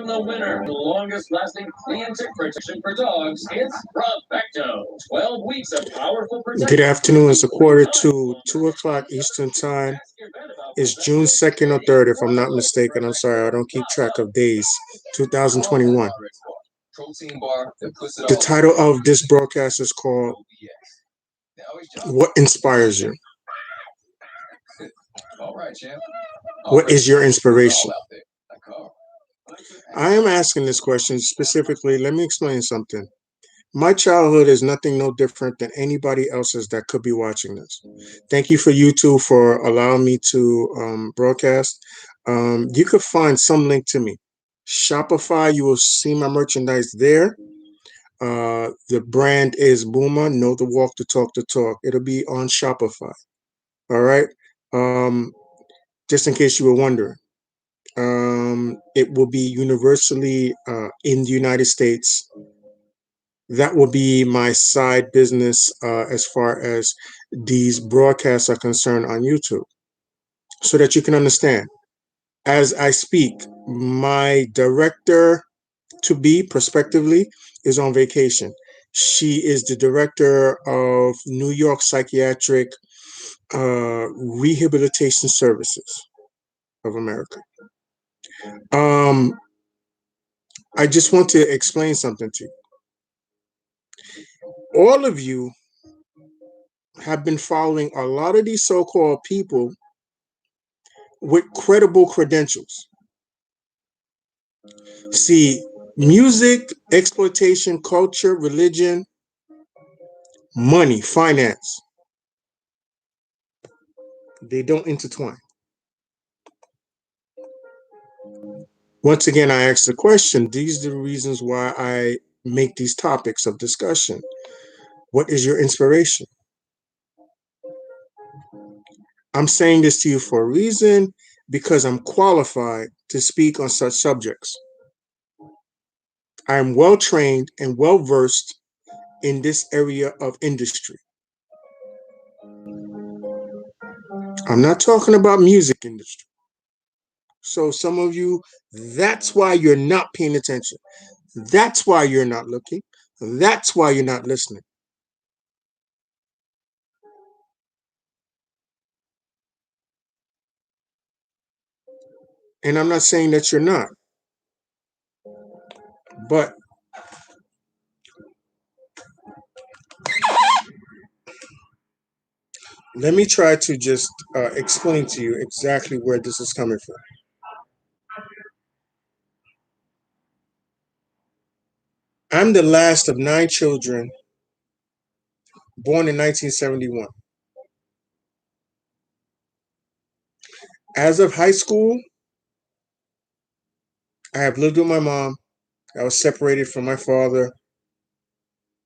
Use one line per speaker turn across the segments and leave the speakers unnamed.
the winner, the longest lasting flea and tick protection for dogs, it's Profecto. 12 weeks of powerful protection. Good afternoon. It's a quarter to 2 o'clock Eastern Time. It's June 2nd or 3rd, if I'm not mistaken. I'm sorry, I don't keep track of days. 2021. The title of this broadcast is called What Inspires You? What is your inspiration? I am asking this question specifically. Let me explain something. My childhood is nothing no different than anybody else's that could be watching this. Thank you for YouTube for allowing me to broadcast. You could find some link to me. Shopify, you will see my merchandise there. The brand is B.U.M.M.A. Know the walk, the talk, the talk. It'll be on Shopify. All right. Just in case you were wondering. It will be universally in the United States. That will be my side business as far as these broadcasts are concerned on YouTube, so that you can understand. As I speak, my director to be prospectively is on vacation. She is the director of New York Psychiatric Rehabilitation Services of America. I just want to explain something to you. All of you have been following a lot of these so-called people with credible credentials. See, music, exploitation, culture, religion, money, finance, they don't intertwine. Once again, I ask the question, these are the reasons why I make these topics of discussion. What is your inspiration? I'm saying this to you for a reason, because I'm qualified to speak on such subjects. I am well trained and well versed in this area of industry. I'm not talking about music industry. So some of you, that's why you're not paying attention. That's why you're not looking. That's why you're not listening. And I'm not saying that you're not, but let me try to just explain to you exactly where this is coming from. I'm the last of 9 children born in 1971. As of high school, I have lived with my mom. I was separated from my father,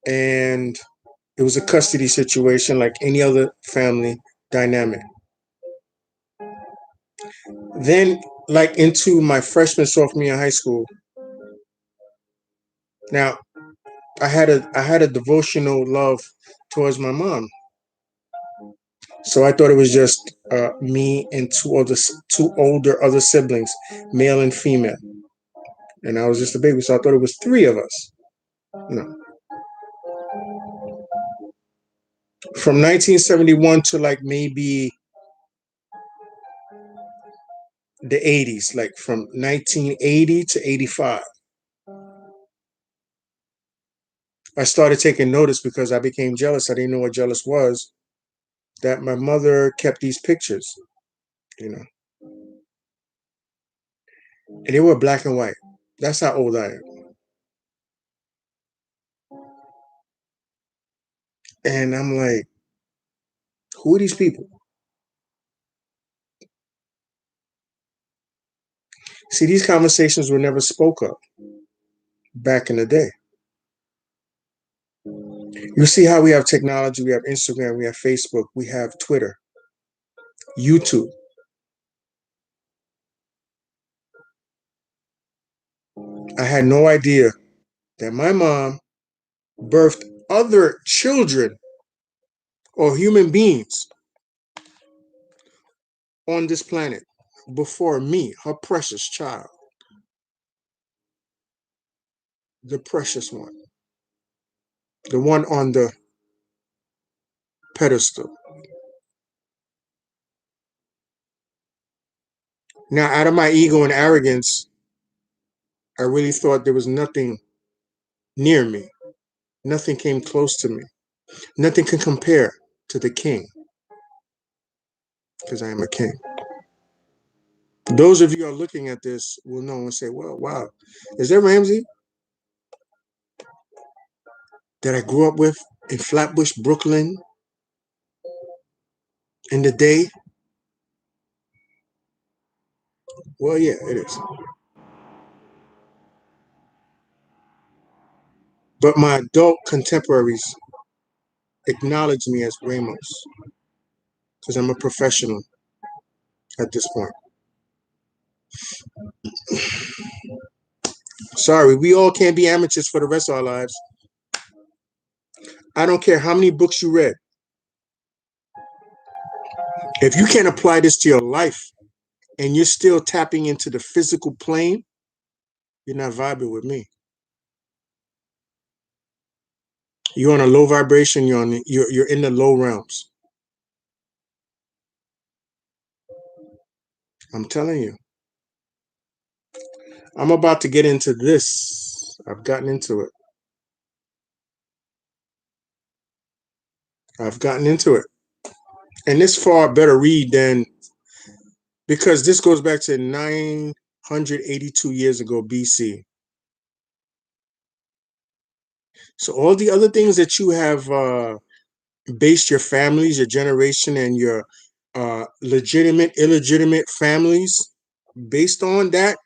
and it was a custody situation like any other family dynamic. Then, like into my freshman, sophomore year in high school, now I had a devotional love towards my mom. So I thought it was just me and two older other siblings, male and female, and I was just a baby. So I thought it was 3 of us. No, from 1971 to like maybe the 80s, like from 1980 to 85. I started taking notice because I became jealous. I didn't know what jealous was. That my mother kept these pictures, you know, and they were black and white. That's how old I am. And I'm like, who are these people? See, these conversations were never spoke of back in the day. You see how we have technology, we have Instagram, we have Facebook, we have Twitter, YouTube. I had no idea that my mom birthed other children or human beings on this planet before me, her precious child. the precious one, the one on the pedestal. Now, out of my ego and arrogance, I really thought there was nothing near me. Nothing came close to me. Nothing can compare to the king, because I am a king. Those of you who are looking at this will know and say, well, wow, is that Ramsey that I grew up with in Flatbush, Brooklyn in the day? Well, yeah, it is. But my adult contemporaries acknowledge me as Ramos because I'm a professional at this point. Sorry, we all can't be amateurs for the rest of our lives. I don't care how many books you read. If you can't apply this to your life and you're still tapping into the physical plane, you're not vibing with me. You're on a low vibration. You're in the low realms. I'm telling you. I'm about to get into this. I've gotten into it. I've gotten into it. And this far better read than, because this goes back to 982 years ago BC. So all the other things that you have based your families, your generation, and your legitimate, illegitimate families based on that,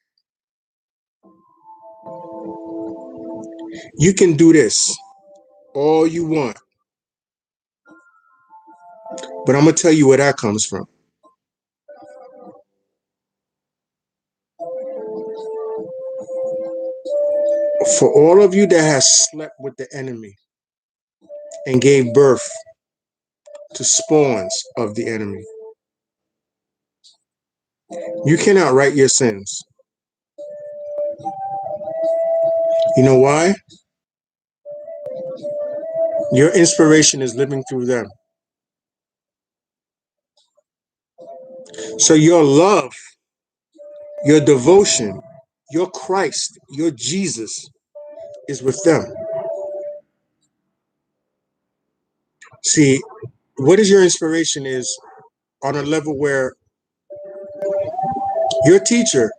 you can do this all you want. But I'm going to tell you where that comes from. For all of you that has slept with the enemy and gave birth to spawns of the enemy, you cannot right your sins. You know why? Your inspiration is living through them. So your love, your devotion, your Christ, your Jesus is with them. See, what is your inspiration is on a level where your teacher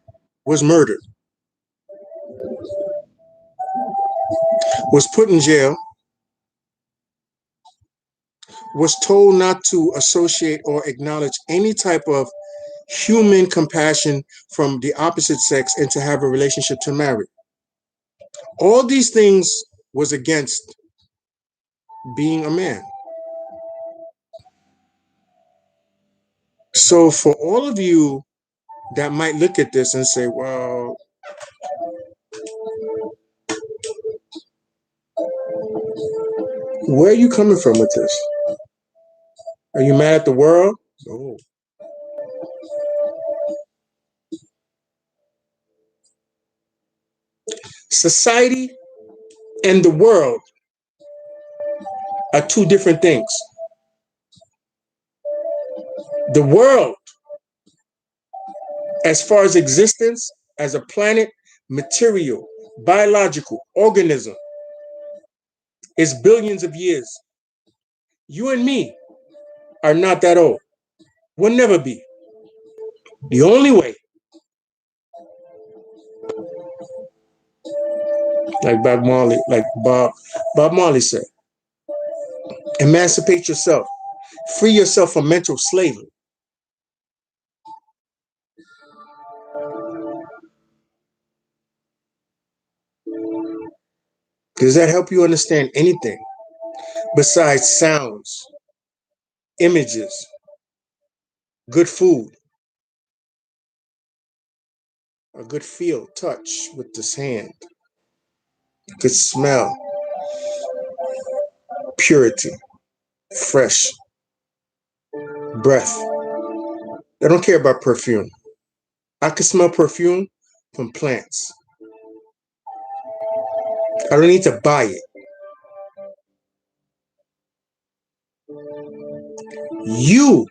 was murdered, was put in jail, was told not to associate or acknowledge any type of human compassion from the opposite sex and to have a relationship to marry. All these things was against being a man. So for all of you that might look at this and say, well, where are you coming from with this? Are you mad at the world? Oh. Society and the world are two different things. The world, as far as existence, as a planet, material, biological organism, is billions of years. You and me are not that old. We'll never be. The only way, like Bob Marley said, emancipate yourself, free yourself from mental slavery. Does that help you understand anything besides sounds, images, good food, a good feel, touch with this hand, good smell, purity, fresh breath? I don't care about perfume. I can smell perfume from plants. I don't need to buy it. You,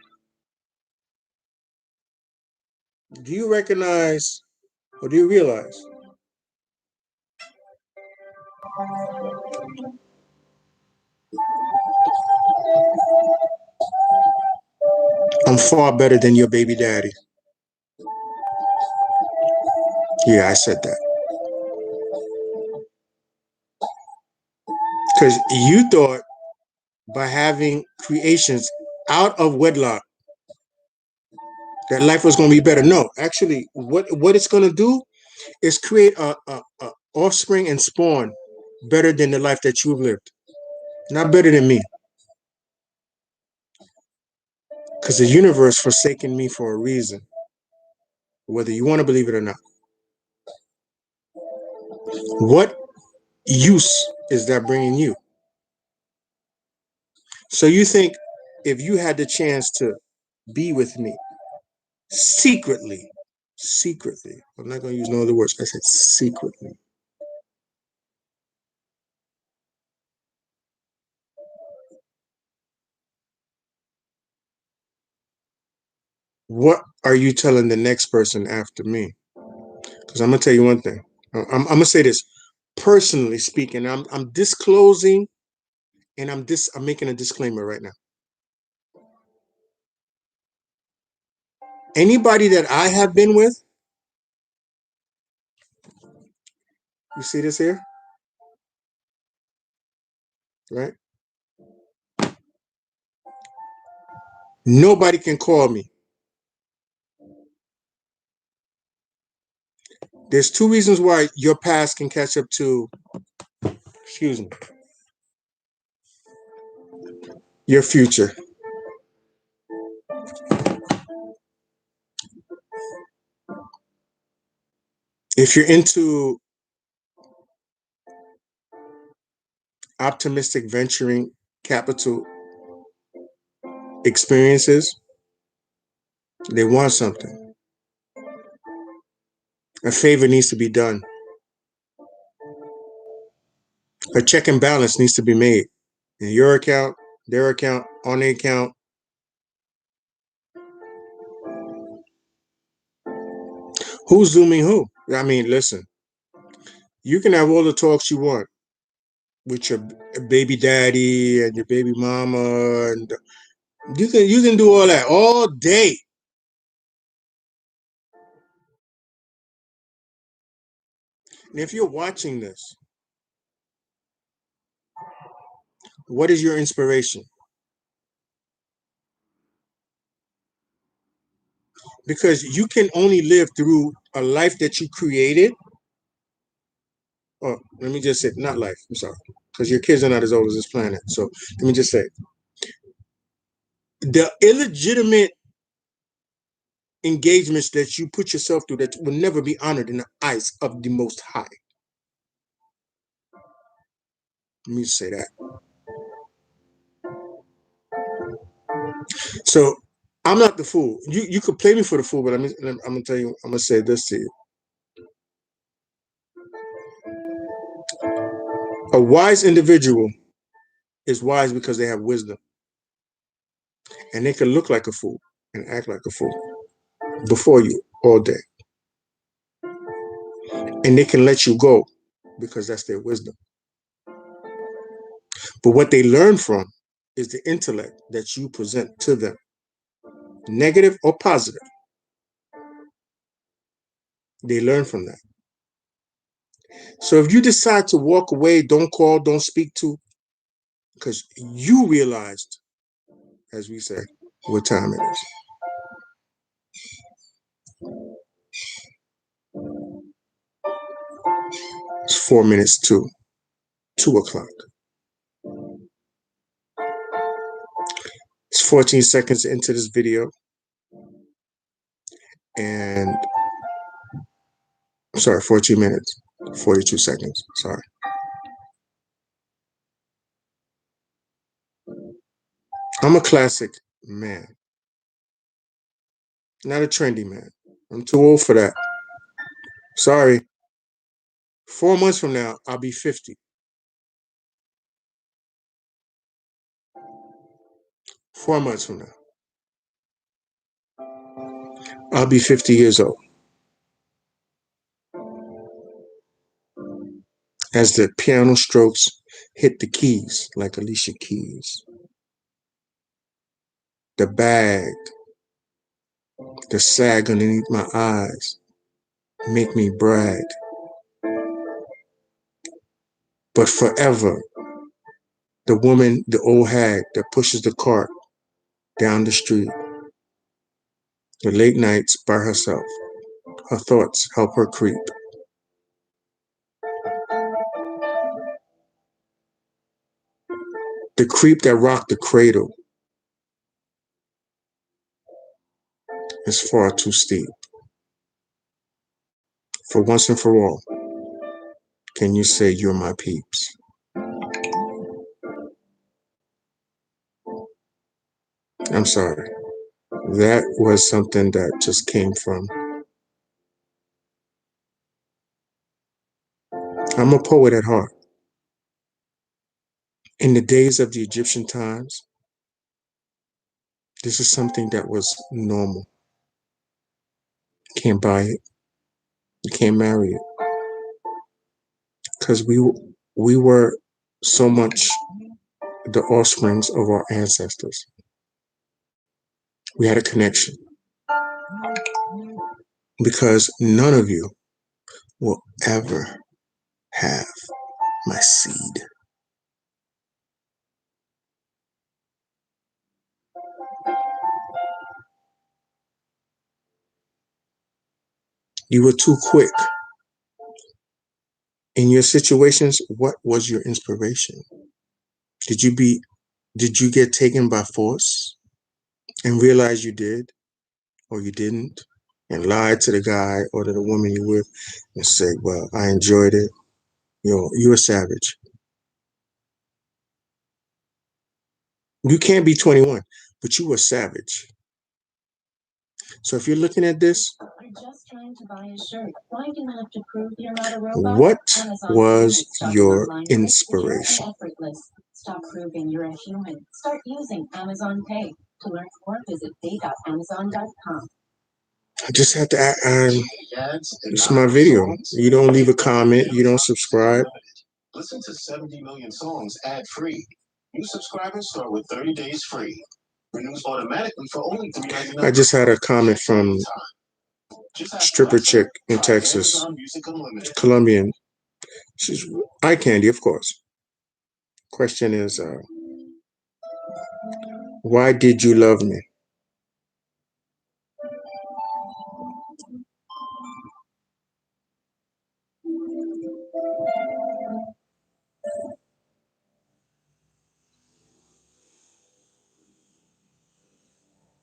do you recognize or do you realize I'm far better than your baby daddy? Yeah, I said that. Because you thought by having creations out of wedlock that life was going to be better. No, actually, what it's going to do is create a offspring and spawn better than the life that you've lived. Not better than me. Because the universe forsaken me for a reason, whether you want to believe it or not. What use is that bringing you? So you think if you had the chance to be with me secretly, secretly, I'm not going to use no other words. I said secretly. What are you telling the next person after me? Because I'm going to tell you one thing. I'm going to say this personally speaking. I'm disclosing and I'm making a disclaimer right now. Anybody that I have been with, you see this here, right? Nobody can call me. There's two reasons why your past can catch up to, excuse me, your future. If you're into optimistic venturing capital experiences, they want something. A favor needs to be done. A check and balance needs to be made in your account, their account, on their account. Who's zooming who? I mean, listen, you can have all the talks you want with your baby daddy and your baby mama, and you can do all that all day. And if you're watching this, what is your inspiration? Because you can only live through a life that you created. Or let me just say, not life. I'm sorry, because your kids are not as old as this planet. So let me just say, the illegitimate engagements that you put yourself through that will never be honored in the eyes of the Most High. Let me say that. So I'm not the fool. You could play me for the fool, but I'm gonna tell you. I'm gonna say this to you. A wise individual is wise because they have wisdom, and they can look like a fool and act like a fool before you all day, and they can let you go because that's their wisdom. But what they learn from is the intellect that you present to them, negative or positive. They learn from that. So if you decide to walk away, don't call, don't speak to, because you realized, as we say, what time it is. It's 4 minutes to 2 o'clock. It's 14 seconds into this video, and I'm sorry, 14 minutes, 42 seconds. Sorry. I'm a classic man, not a trendy man. I'm too old for that. Sorry. 4 months from now, I'll be 50. 4 months from now, I'll be 50 years old. As the piano strokes hit the keys like Alicia Keys, the bag, the sag underneath my eyes make me brag. But forever, the woman, the old hag that pushes the cart down the street, the late nights by herself, her thoughts help her creep. The creep that rocked the cradle is far too steep. For once and for all, can you say you're my peeps? I'm sorry. That was something that just came from. I'm a poet at heart. In the days of the Egyptian times, this is something that was normal. You can't buy it. You can't marry it. Because we were so much the offsprings of our ancestors. We had a connection. Because none of you will ever have my seed. You were too quick. In your situations, what was your inspiration? Did you be did you get taken by force and realize you did or you didn't? And lied to the guy or to the woman you with and say, well, I enjoyed it. You're a savage. You can't be 21, but you were savage. So if you're looking at this, what was your inspiration? Stop proving you're a human. Start using Amazon Pay. To learn more, visit pay.amazon.com. I just have to it's my video. You don't leave a comment. You don't subscribe. Listen to 70 million songs ad-free. New subscribers start with 30 days free. Renews automatically for only $3.99. I just had a comment from stripper chick in Texas, Colombian. She's eye candy, of course. Question is, why did you love me?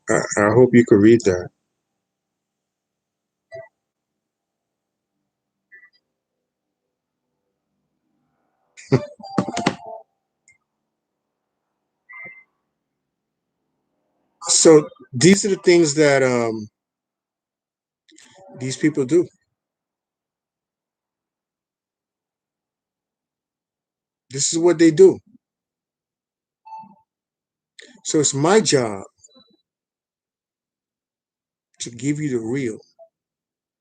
I hope you could read that. So these are the things that these people do. This is what they do. So it's my job to give you the real,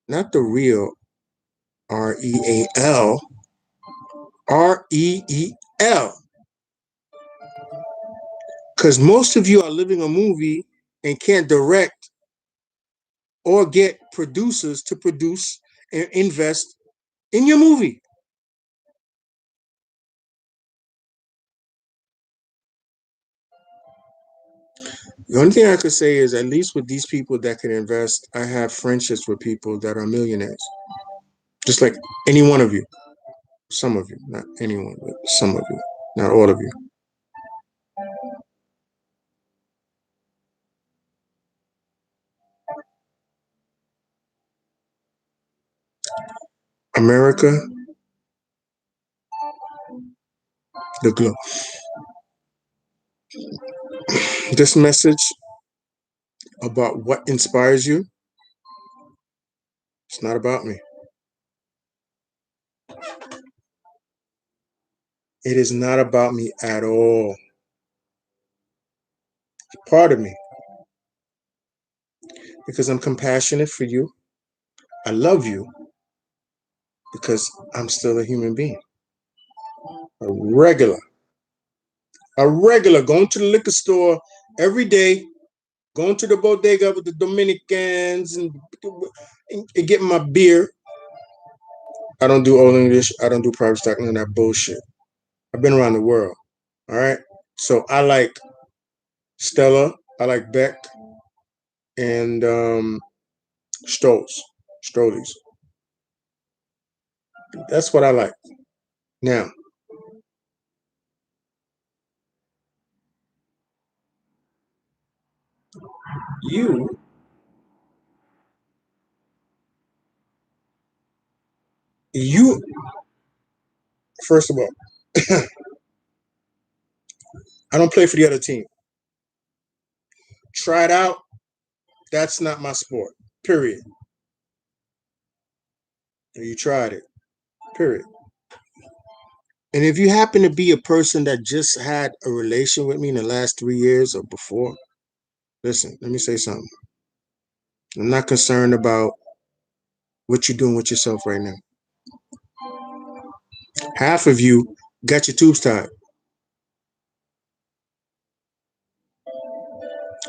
not the real REAL, REEL. Because most of you are living a movie and can't direct or get producers to produce and invest in your movie. The only thing I could say is, at least with these people that can invest, I have friendships with people that are millionaires. Just like any one of you. Some of you, not anyone, but some of you, not all of you. America, the globe. This message about what inspires you, it's not about me. It is not about me at all. Part of me, because I'm compassionate for you. I love you because I'm still a human being. A regular. A regular going to the liquor store every day, going to the bodega with the Dominicans and getting my beer. I don't do old English. I don't do private stock, none of that bullshit. I've been around the world. All right. So I like Stella. I like Beck and Stoltz. Strollies. That's what I like. Now, you, you, first of all, I don't play for the other team. Try it out. That's not my sport. Period. You tried it. Period. And if you happen to be a person that just had a relation with me in the last 3 years or before, listen, let me say something. I'm not concerned about what you're doing with yourself right now. Half of you got your tubes tied.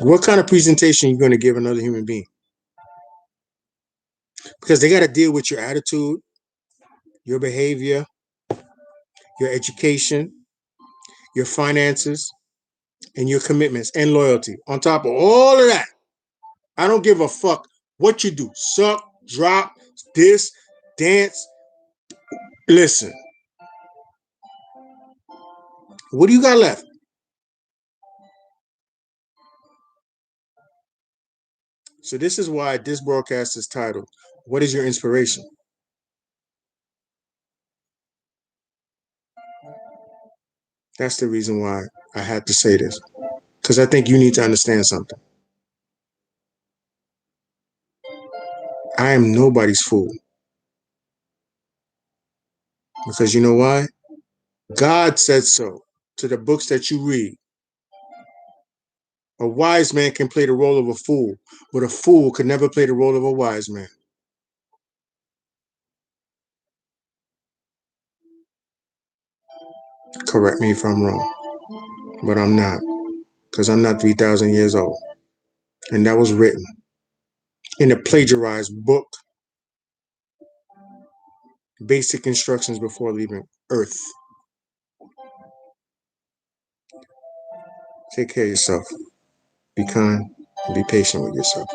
What kind of presentation are you going to give another human being? Because they got to deal with your attitude, your behavior, your education, your finances, and your commitments and loyalty. On top of all of that, I don't give a fuck what you do. Suck, drop, this, dance. Listen, what do you got left? So this is why this broadcast is titled, What is Your Inspiration? That's the reason why I had to say this. Because I think you need to understand something. I am nobody's fool. Because you know why? God said so to the books that you read. A wise man can play the role of a fool, but a fool could never play the role of a wise man. Correct me if I'm wrong, but I'm not, because I'm not 3,000 years old. And that was written in a plagiarized book, Basic Instructions Before Leaving Earth. Take care of yourself. Be kind and be patient with yourself.